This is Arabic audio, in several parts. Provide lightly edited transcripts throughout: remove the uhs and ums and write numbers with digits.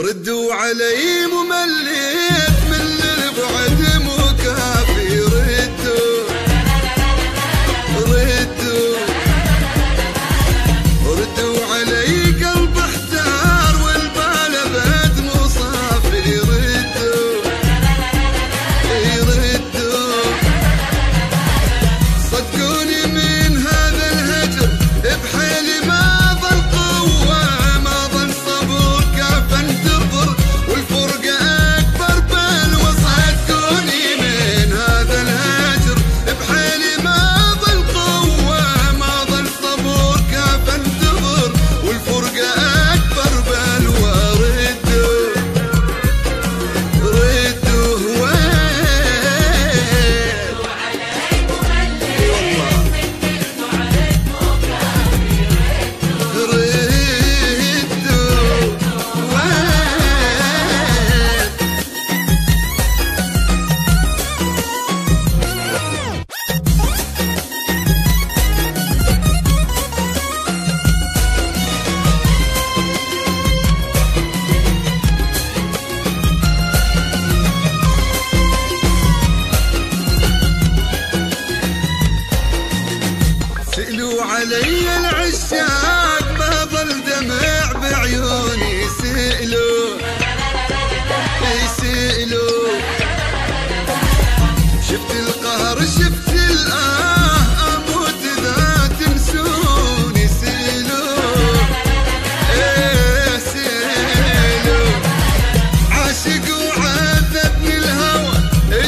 ردوا علي ممليت من البعد مو كافي. ردوا علي قلب احتار والبال ابد مو صافي. ردوا صدقوني من هذا الهجر بحيلي ما ظل قوة، ما ظل صبر كاف انتظر والفرقة أكبر بلوى. صدقوني من هذا الهجر بحيلي ما ظل قوة، ما ظل صبر كاف انتظر والفرقة أكبر بلوى. سئلوا علي العشاق ما ظل دمع بعيوني. سئلوا شفت القهر شفت الآه أموت إذا تنسوني. سئلوا عاشق وعذبني الهوى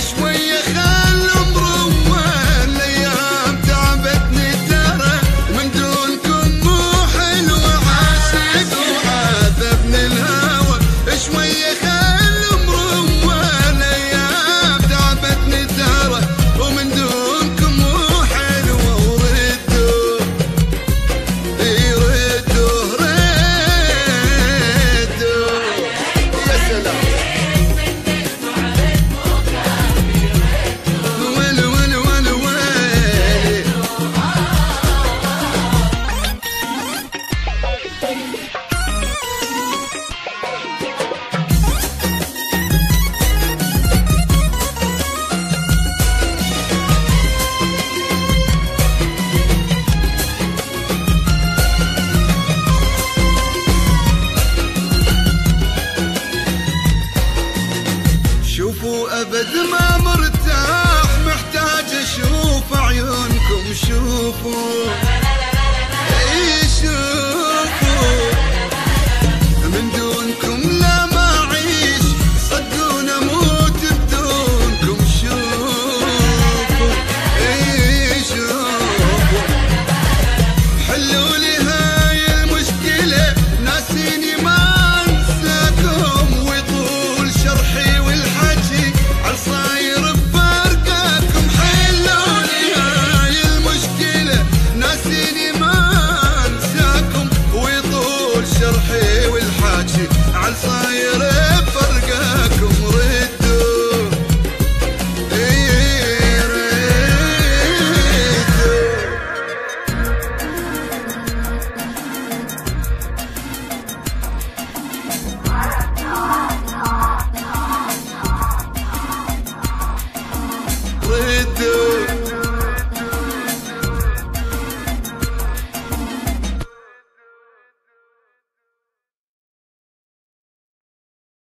شوية خلوا مروى. الأيام تعبتني ترى ومن دونكم مو حلوة. عاشق وعذبني الهوى شوية خلوا مروى. الأيام تعبتني ترى ومن دونكم مو حلوة. وردوا يا سلام. شوفوا أبد ما مرتاح محتاج أشوف عيونكم. شوفوا